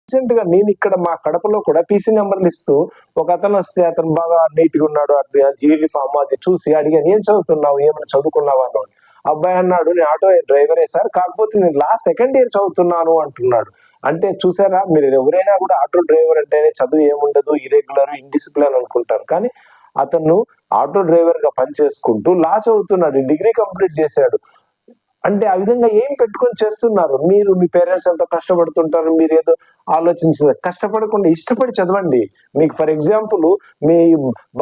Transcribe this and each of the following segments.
Recent గా నేను ఇక్కడ మా కడపలో కూడా పీసీ నెంబర్లు ఇస్తూ ఒక అతను వస్తే అతను బాగా నీట్ గా ఉన్నాడు, యూనిఫామ్ అది చూసి అడిగాను, ఏం చదువుతున్నావు, ఏమైనా చదువుకున్నావా అన్నాడు. అబ్బాయి అన్నాడు, నేను ఆటో డ్రైవరే సార్, కాకపోతే నేను లాస్ట్ సెకండ్ ఇయర్ చదువుతున్నాను అంటున్నాడు. అంటే చూసారా, మీరు ఎవరైనా కూడా ఆటో డ్రైవర్ అంటేనే చదువు ఏముండదు, ఇరెగ్యులర్, ఇండిసిప్లిన్ అనుకుంటారు. కానీ అతను ఆటో డ్రైవర్ గా పనిచేసుకుంటూ లా చదువుతున్నాడు, డిగ్రీ కంప్లీట్ చేశాడు. అంటే ఆ విధంగా ఏం పెట్టుకొని చేస్తున్నారు? మీరు మీ పేరెంట్స్ ఎంతో కష్టపడుతుంటారు, మీరు ఏదో ఆలోచించదు, కష్టపడకుండా ఇష్టపడి చదవండి. మీకు ఫర్ ఎగ్జాంపుల్ మీ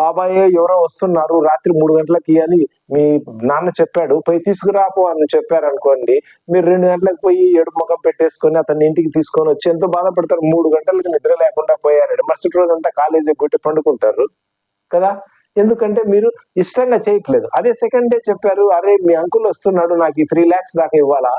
బాబాయ్ ఎవరో వస్తున్నారు రాత్రి 3 గంటలకి అని మీ నాన్న చెప్పాడు, పోయి తీసుకురాపో అని చెప్పారు అనుకోండి, మీరు 2 గంటలకు పోయి ఏడుపు ముఖం పెట్టేసుకొని అతన్ని ఇంటికి తీసుకొని వచ్చి ఎంతో బాధపడతారు. 3 గంటలకు నిద్ర లేకుండా పోయారండి, మరుసటి రోజు అంతా కాలేజీ కొట్టి పండుకుంటారు కదా. ఎందుకంటే మీరు ఇష్టంగా చేయట్లేదు. అదే సెకండ్ డే చెప్పారు, అరే మీ అంకుల్ వస్తున్నాడు, నాకు 3 lakhs దాకా ఇవ్వాలా,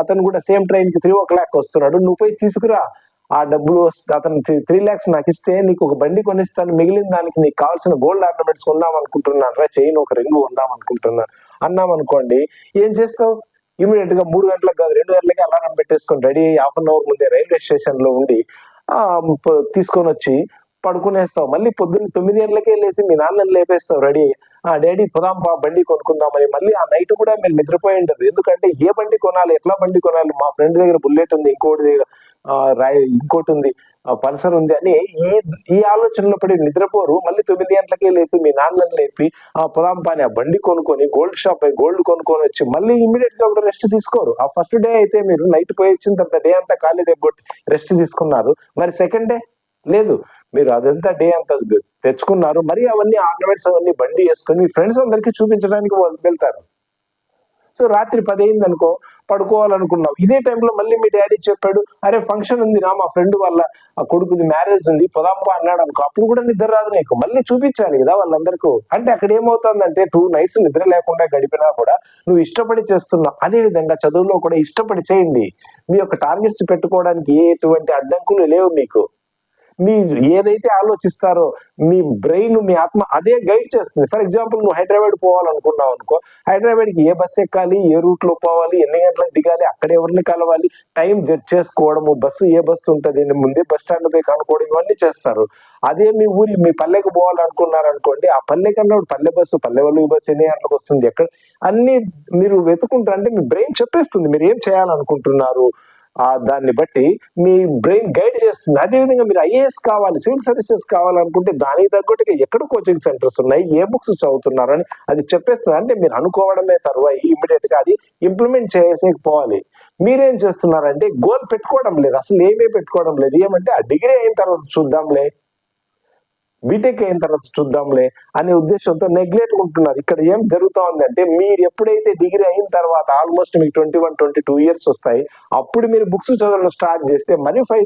అతను కూడా సేమ్ ట్రైన్ కి 3 lakh వస్తున్నాడు, నువ్వు పోయి తీసుకురా, ఆ డబ్బులు అతను 3 lakhs నాకు ఇస్తే నీకు ఒక బండి కొనిస్తాను, మిగిలిన దానికి నీకు కావాల్సిన గోల్డ్ ఆర్నమెంట్స్ కొందాం అనుకుంటున్నాను రా, చైన్ ఒక రింగు కొందాం అనుకుంటున్నాను అన్నాం అనుకోండి, ఏం చేస్తావు? ఇమీడియట్ గా 3 గంటలకు కాదు 2 గంటలకి అలారం పెట్టేసుకొని రెడీ అయ్యి ½ hour ముందే రైల్వే స్టేషన్ లో ఉండి తీసుకొని వచ్చి పడుకునేస్తావు. మళ్ళీ పొద్దున్న 9 గంటలకే లేసి మీ నాన్నని లేపేస్తావు రెడీ, డాడీ పోదాం బండి కొనుక్కుందామని. మళ్ళీ ఆ నైట్ కూడా మీరు నిద్రపోయి ఉంటారు. ఎందుకంటే ఏ బండి కొనాలి, ఎట్లా బండి కొనాలి, మా ఫ్రెండ్ దగ్గర బుల్లెట్ ఉంది, ఇంకోటి దగ్గర ఇంకోటి ఉంది, పల్సర్ ఉంది అని ఈ ఆలోచనలో పడి నిద్రపోరు. మళ్ళీ 9 గంటలకే లేసి మీ నాన్నని లేపి పోదాం అని ఆ బండి కొనుక్కొని గోల్డ్ షాప్ పోయి గోల్డ్ కొనుక్కొని వచ్చి మళ్ళీ ఇమీడియట్ గా కూడా రెస్ట్ తీసుకోరు. ఆ ఫస్ట్ డే అయితే మీరు నైట్ పోయి వచ్చిన తర్వాత డే అంతా కాలేజ్ ఎగ్గొట్టి రెస్ట్ తీసుకున్నారు, మరి సెకండ్ డే లేదు, మీరు అదంతా డే అంతా తెచ్చుకున్నారు, మరి అవన్నీ ఆర్నమెంట్స్ అవన్నీ బండి వేసుకొని మీ ఫ్రెండ్స్ అందరికి చూపించడానికి వెళ్తారు. సో రాత్రి 10 అయింది అనుకో, పడుకోవాలనుకున్నావు, ఇదే టైంలో మళ్ళీ మీ డాడీ చెప్పాడు, అరే ఫంక్షన్ ఉంది నా, మా ఫ్రెండ్ వాళ్ళ కొడుకుది మ్యారేజ్ ఉంది పోదాంపా అన్నాడు అనుకో, అప్పుడు కూడా నిద్ర రాదు నీకు, మళ్ళీ చూపించాలి కదా వాళ్ళందరికీ. అంటే అక్కడ ఏమవుతుందంటే 2 nights నిద్ర లేకుండా గడిపినా కూడా నువ్వు ఇష్టపడి చేస్తున్నావు. అదే విధంగా చదువులో కూడా ఇష్టపడి చేయండి. మీ యొక్క టార్గెట్స్ పెట్టుకోవడానికి ఎటువంటి అడ్డంకులు లేవు మీకు. మీరు ఏదైతే ఆలోచిస్తారో మీ బ్రెయిన్, మీ ఆత్మ అదే గైడ్ చేస్తుంది. ఫర్ ఎగ్జాంపుల్ నువ్వు హైదరాబాద్ పోవాలనుకున్నావు అనుకో, హైదరాబాద్ కి ఏ బస్సు ఎక్కాలి, ఏ రూట్ లో పోవాలి, ఎన్ని గంటలకు దిగాలి, అక్కడ ఎవరిని కలవాలి, టైం జడ్జ్ చేసుకోవడము, బస్సు ఏ బస్సు ఉంటుంది ముందే బస్ స్టాండ్ పోయి కనుక్కోవడం, ఇవన్నీ చేస్తారు. అదే మీ మీ పల్లెకి పోవాలనుకున్నారు అనుకోండి, ఆ పల్లె కన్నా పల్లె బస్సు, పల్లె వాళ్ళు బస్సు ఎన్ని గంటలకు వస్తుంది, ఎక్కడ అన్ని మీరు వెతుకుంటారు. అంటే మీ బ్రెయిన్ చెప్పేస్తుంది మీరు ఏం చేయాలనుకుంటున్నారు, దాన్ని బట్టి మీ బ్రెయిన్ గైడ్ చేస్తుంది. అదేవిధంగా మీరు ఐఏఎస్ కావాలి, సివిల్ సర్వీసెస్ కావాలనుకుంటే దానికి తగ్గట్టుగా ఎక్కడ కోచింగ్ సెంటర్స్ ఉన్నాయి, ఏ బుక్స్ చదువుతున్నారు అని అది చెప్పేస్తుంది. అంటే మీరు అనుకోవడమే తర్వాత ఇమ్మీడియట్ గా అది ఇంప్లిమెంట్ చేసేకపోవాలి. మీరేం చేస్తున్నారంటే గోల్ పెట్టుకోవడం లేదు, అసలు ఏమీ పెట్టుకోవడం లేదు. ఏమంటే ఆ డిగ్రీ అయిన తర్వాత చూద్దాంలే, బీటెక్ అయిన తర్వాత చూద్దాంలే అనే ఉద్దేశంతో నెగ్లెక్ట్ ఉంటున్నారు. ఇక్కడ ఏం జరుగుతా ఉందంటే, మీరు ఎప్పుడైతే డిగ్రీ అయిన తర్వాత ఆల్మోస్ట్ మీకు 21-22 years వస్తాయి, అప్పుడు మీరు బుక్స్ చదవడం స్టార్ట్ చేస్తే మరి 5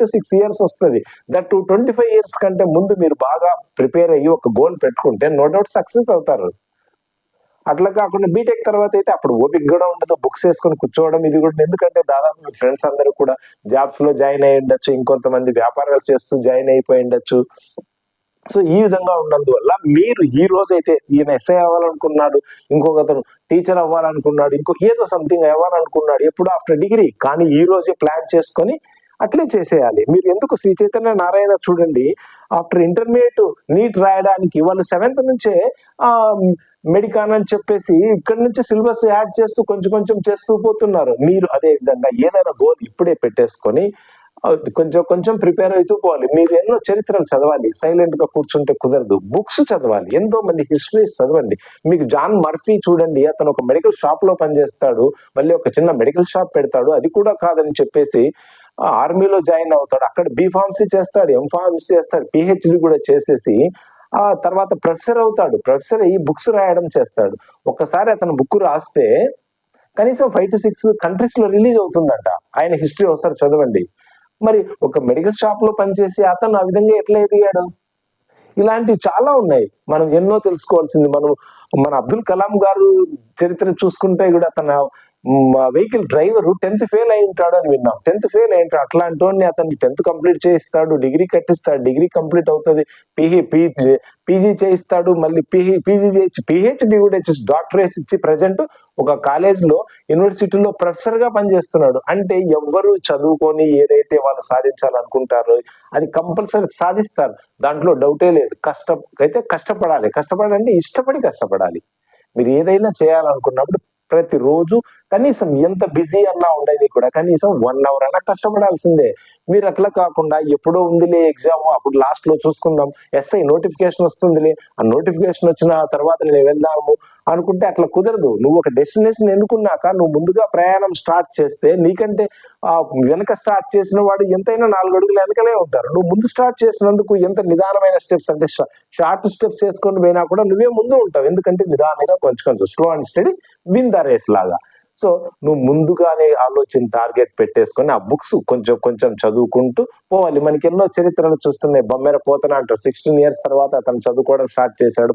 to 6 years వస్తుంది. దట్ 25 years కంటే ముందు మీరు బాగా ప్రిపేర్ అయ్యి ఒక గోల్ పెట్టుకుంటే నో డౌట్ సక్సెస్ అవుతారు. అట్లా కాకుండా బీటెక్ తర్వాత అయితే అప్పుడు ఓపిక కూడా ఉండదు, బుక్స్ వేసుకొని కూర్చోవడం ఇది కూడా. ఎందుకంటే దాదాపు మీ ఫ్రెండ్స్ అందరూ కూడా జాబ్స్ లో జాయిన్ అయ్యి ఉండొచ్చు, ఇంకొంతమంది వ్యాపారాలు చేస్తూ జాయిన్ అయిపోయి ఉండొచ్చు. సో ఈ విధంగా ఉన్నందువల్ల మీరు ఈ రోజు అయితే ఈయన ఎస్ఐ అవ్వాలనుకున్నాడు, ఇంకొకతను టీచర్ అవ్వాలనుకున్నాడు, ఇంకో ఏదో సంథింగ్ అవ్వాలనుకున్నాడు ఎప్పుడు ఆఫ్టర్ డిగ్రీ, కానీ ఈ రోజే ప్లాన్ చేసుకొని అట్లే చేసేయాలి. మీరు ఎందుకు శ్రీ చైతన్య నారాయణ చూడండి, ఆఫ్టర్ ఇంటర్మీడియట్ నీట్ రాయడానికి వాళ్ళు 7th నుంచే మెడికాన్ అని చెప్పేసి ఇక్కడ నుంచి సిలబస్ యాడ్ చేస్తూ కొంచెం కొంచెం చేస్తూ పోతున్నారు. మీరు అదే విధంగా ఏదైనా గోల్ ఇప్పుడే పెట్టేసుకొని కొంచెం కొంచెం ప్రిపేర్ అవుతూ పోవాలి. మీరు ఎన్నో చరిత్రలు చదవాలి, సైలెంట్ గా కూర్చుంటే కుదరదు, బుక్స్ చదవాలి, ఎంతో మంది హిస్టరీస్ చదవండి. మీకు జాన్ మర్ఫీ చూడండి, అతను ఒక మెడికల్ షాప్ లో పనిచేస్తాడు, మళ్ళీ ఒక చిన్న మెడికల్ షాప్ పెడతాడు, అది కూడా కాదని చెప్పేసి ఆర్మీలో జాయిన్ అవుతాడు, అక్కడ బీఫార్మసీ చేస్తాడు, ఎంఫార్మసీ చేస్తాడు, పిహెచ్డి కూడా చేసేసి ఆ తర్వాత ప్రొఫెసర్ అవుతాడు. ప్రొఫెసర్ అయ్యి బుక్స్ రాయడం చేస్తాడు. ఒక్కసారి అతను బుక్ రాస్తే కనీసం 5 to 6 countries లో రిలీజ్ అవుతుందంట. ఆయన హిస్టరీ ఒకసారి చదవండి. మరి ఒక మెడికల్ షాప్ లో పనిచేసి అతను ఆ విధంగా ఎట్లా ఎదిగాడు? ఇలాంటివి చాలా ఉన్నాయి, మనం ఎన్నో తెలుసుకోవాల్సింది. మన అబ్దుల్ కలాం గారు చరిత్ర చూసుకుంటే కూడా అతను వెహికల్ డ్రైవర్ 10th ఫెయిల్ అయి ఉంటాడు అని విన్నాం. 10th ఫెయిల్ అయి ఉంటాడు. అట్లాంటి వాడిని అతన్ని 10th కంప్లీట్ చేయిస్తాడు, డిగ్రీ కట్టిస్తాడు, డిగ్రీ కంప్లీట్ అవుతుంది, పీజీ చేయిస్తాడు, మళ్ళీ పీజీ చేయించి పిహెచ్డి కూడా ఇచ్చి డాక్టరేట్స్ ఇచ్చి ప్రజెంట్ ఒక కాలేజ్లో యూనివర్సిటీలో ప్రొఫెసర్ గా పనిచేస్తున్నాడు. అంటే ఎవ్వరు చదువుకొని ఏదైతే వాళ్ళు సాధించాలనుకుంటారో అది కంపల్సరీ సాధిస్తారు, దాంట్లో డౌటే లేదు. కష్టపడాలంటే ఇష్టపడి కష్టపడాలి. మీరు ఏదైనా చేయాలనుకున్నప్పుడు ప్రతిరోజు కనీసం ఎంత బిజీ అన్నా ఉండేది కూడా కనీసం 1 hour అన్నా కష్టపడాల్సిందే. మీరు అట్లా కాకుండా ఎప్పుడో ఉందిలే ఎగ్జామ్, అప్పుడు లాస్ట్ లో చూసుకుందాం, ఎస్ఐ నోటిఫికేషన్ వస్తుందిలే, ఆ నోటిఫికేషన్ వచ్చిన తర్వాత నేను వెళ్దాము అనుకుంటే అట్లా కుదరదు. నువ్వు ఒక డెస్టినేషన్ ఎన్నుకున్నాక నువ్వు ముందుగా ప్రయాణం స్టార్ట్ చేస్తే నీకంటే వెనక స్టార్ట్ చేసిన వాడు ఎంతైనా 4 అడుగులు వెనకలే ఉంటారు. నువ్వు ముందు స్టార్ట్ చేసినందుకు ఎంత నిదానమైన స్టెప్స్ అంటే షార్ట్ స్టెప్స్ వేసుకొని పోయినా కూడా నువ్వే ముందు ఉంటావు. ఎందుకంటే నిదానంగా కొంచెం slow and steady win the race లాగా. సో నువ్వు ముందుగానే ఆలోచన టార్గెట్ పెట్టేసుకొని ఆ బుక్స్ కొంచెం చదువుకుంటూ పోవాలి. మనకి ఎన్నో చరిత్రలు చూస్తున్నాయి. బొమ్మెర పోతన అంటారు, 16 years తర్వాత అతను చదువుకోవడం స్టార్ట్ చేశాడు,